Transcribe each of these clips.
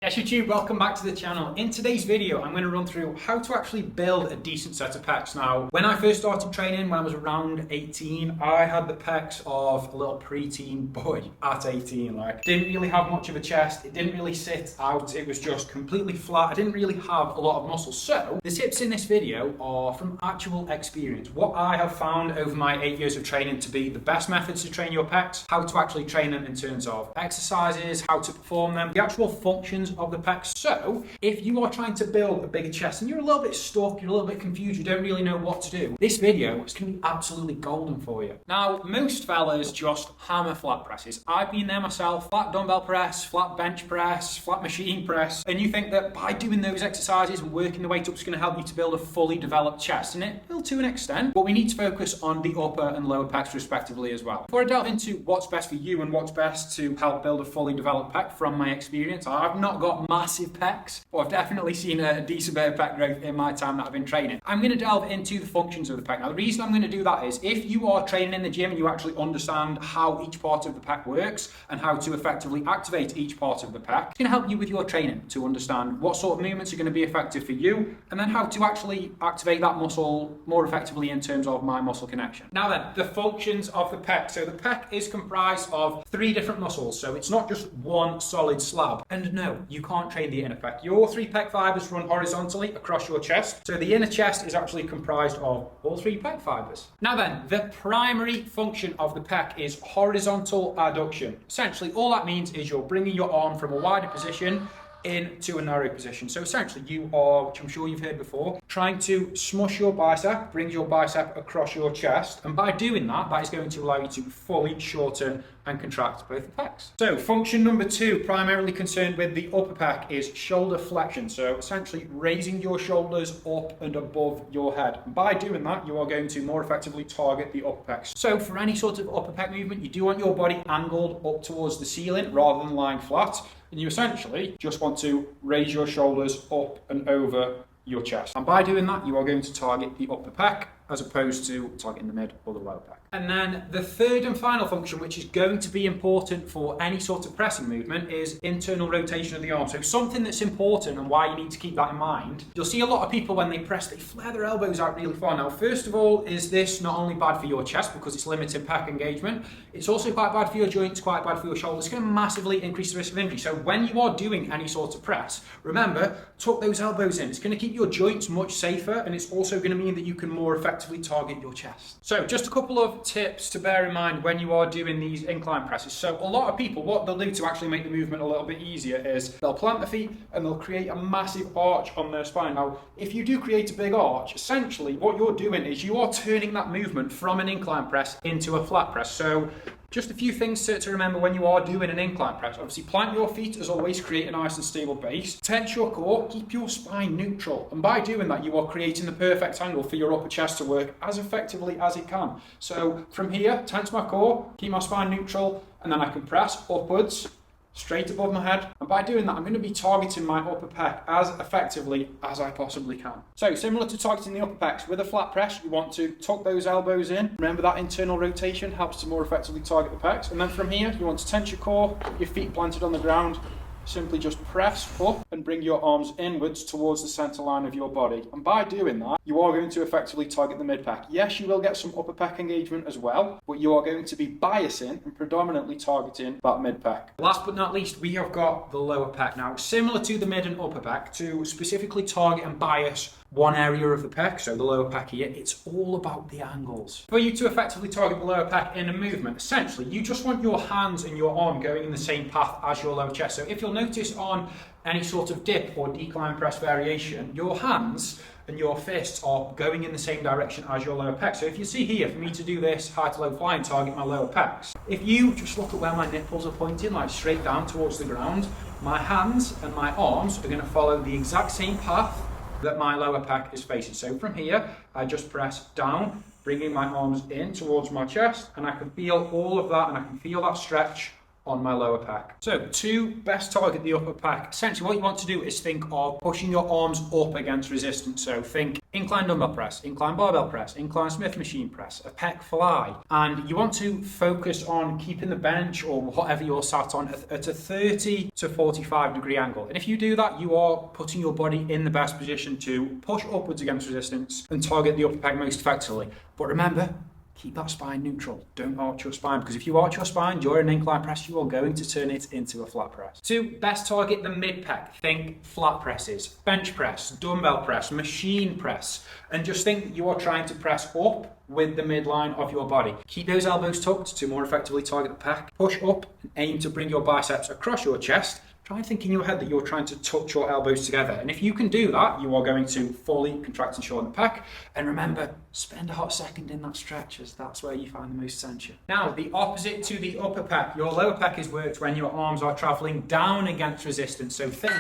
Yes, YouTube, welcome back to the channel. In today's video, I'm going to run through how to actually build a decent set of pecs. Now, when I first started training, when I was around 18, I had the pecs of a little preteen boy at 18. Didn't really have much of a chest. It didn't really sit out. It was just completely flat. I didn't really have a lot of muscle. So the tips in this video are from actual experience. What I have found over my 8 years of training to be the best methods to train your pecs, how to actually train them in terms of exercises, how to perform them, the actual functions of the pecs. So if you are trying to build a bigger chest and you're a little bit stuck, you're a little bit confused, you don't really know what to do, this video is going to be absolutely golden for you. Now, most fellas just hammer flat presses. I've been there myself. Flat dumbbell press, flat bench press, flat machine press, and you think that by doing those exercises and working the weight up is going to help you to build a fully developed chest, and it will to an extent, but we need to focus on the upper and lower pecs respectively as well. Before I delve into what's best for you and what's best to help build a fully developed pec, from my experience, I've not got massive pecs, but I've definitely seen a decent bit of pec growth in my time that I've been training. I'm going to delve into the functions of the pec. Now, the reason I'm going to do that is if you are training in the gym and you actually understand how each part of the pec works and how to effectively activate each part of the pec, it's going to help you with your training to understand what sort of movements are going to be effective for you and then how to actually activate that muscle more effectively in terms of my muscle connection. Now then, the functions of the pec. So the pec is comprised of 3 different muscles, so it's not just one solid slab. And no, you can't train the inner pec. Your 3 pec fibers run horizontally across your chest, so the inner chest is actually comprised of all 3 pec fibers. Now then, the primary function of the pec is horizontal adduction. Essentially, all that means is you're bringing your arm from a wider position into a narrow position. So essentially you are, which I'm sure you've heard before, trying to smush your bicep, bring your bicep across your chest, and by doing that, that is going to allow you to fully shorten and contract both the pecs. So function number 2, primarily concerned with the upper pec, is shoulder flexion. So essentially raising your shoulders up and above your head. And by doing that, you are going to more effectively target the upper pecs. So for any sort of upper pec movement, you do want your body angled up towards the ceiling rather than lying flat. And you essentially just want to raise your shoulders up and over your chest. And by doing that, you are going to target the upper pec as opposed to targeting the mid or the lower pec. And then the third and final function, which is going to be important for any sort of pressing movement, is internal rotation of the arm. So something that's important and why you need to keep that in mind, you'll see a lot of people when they press, they flare their elbows out really far. Now, first of all, is this not only bad for your chest because it's limiting pec engagement, it's also quite bad for your joints, quite bad for your shoulders. It's going to massively increase the risk of injury. So when you are doing any sort of press, remember, tuck those elbows in. It's going to keep your joints much safer, and it's also going to mean that you can more effectively target your chest. So just a couple of tips to bear in mind when you are doing these incline presses. So a lot of people, what they'll do to actually make the movement a little bit easier is they'll plant the feet and they'll create a massive arch on their spine. Now, if you do create a big arch, essentially what you're doing is you are turning that movement from an incline press into a flat press. So just a few things to remember when you are doing an incline press. Obviously, plant your feet as always, create a nice and stable base. Tense your core, keep your spine neutral. And by doing that, you are creating the perfect angle for your upper chest to work as effectively as it can. So from here, tense my core, keep my spine neutral, and then I can press upwards, straight above my head. And by doing that, I'm going to be targeting my upper pec as effectively as I possibly can. So similar to targeting the upper pecs, with a flat press, you want to tuck those elbows in. Remember that internal rotation helps to more effectively target the pecs. And then from here, you want to tense your core, keep your feet planted on the ground. Simply just press up and bring your arms inwards towards the center line of your body. And by doing that, you are going to effectively target the mid pec. Yes, you will get some upper pec engagement as well, but you are going to be biasing and predominantly targeting that mid pec. Last but not least, we have got the lower pec. Now, similar to the mid and upper pec, to specifically target and bias one area of the pec, so the lower pec here, it's all about the angles. For you to effectively target the lower pec in a movement, essentially, you just want your hands and your arm going in the same path as your lower chest. So if you'll notice on any sort of dip or decline press variation, your hands and your fists are going in the same direction as your lower pec. So if you see here, for me to do this high to low fly and target my lower pecs, if you just look at where my nipples are pointing, like straight down towards the ground, my hands and my arms are going to follow the exact same path that my lower pec is facing. So from here, I just press down, bringing my arms in towards my chest, and I can feel all of that, and I can feel that stretch on my lower pec. So to best target the upper pec, essentially what you want to do is think of pushing your arms up against resistance. So think incline dumbbell press, incline barbell press, incline Smith machine press, a pec fly. And you want to focus on keeping the bench or whatever you're sat on at a 30 to 45 degree angle. And if you do that, you are putting your body in the best position to push upwards against resistance and target the upper pec most effectively. But remember, keep that spine neutral. Don't arch your spine, because if you arch your spine during an incline press, you are going to turn it into a flat press. To best target the mid pec, think flat presses, bench press, dumbbell press, machine press, and just think that you are trying to press up with the midline of your body. Keep those elbows tucked to more effectively target the pec. Push up and aim to bring your biceps across your chest. Try and think in your head that you're trying to touch your elbows together. And if you can do that, you are going to fully contract and shorten the pec. And remember, spend a hot second in that stretch, as that's where you find the most tension. Now, the opposite to the upper pec. Your lower pec is worked when your arms are traveling down against resistance. So think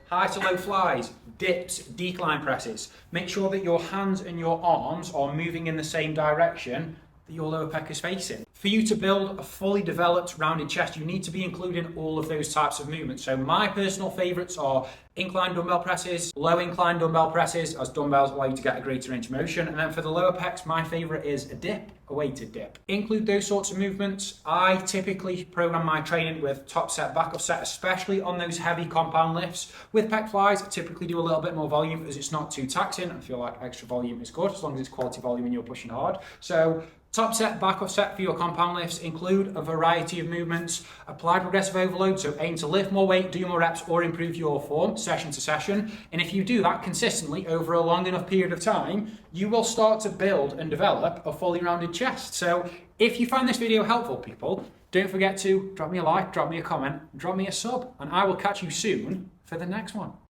high to low flies, dips, decline presses. Make sure that your hands and your arms are moving in the same direction that your lower pec is facing. For you to build a fully developed rounded chest, you need to be including all of those types of movements. So my personal favorites are incline dumbbell presses, low incline dumbbell presses, as dumbbells allow you to get a greater range of motion. And then for the lower pecs, my favorite is a dip, a weighted dip. Include those sorts of movements. I typically program my training with top set, back off set, especially on those heavy compound lifts. With pec flies, I typically do a little bit more volume as it's not too taxing. I feel like extra volume is good as long as it's quality volume and you're pushing hard. So top set, back off set for your compound lifts include a variety of movements. Apply progressive overload, so aim to lift more weight, do more reps, or improve your form session to session. And if you do that consistently over a long enough period of time, you will start to build and develop a fully rounded chest. So if you find this video helpful, people, don't forget to drop me a like, drop me a comment, drop me a sub, and I will catch you soon for the next one.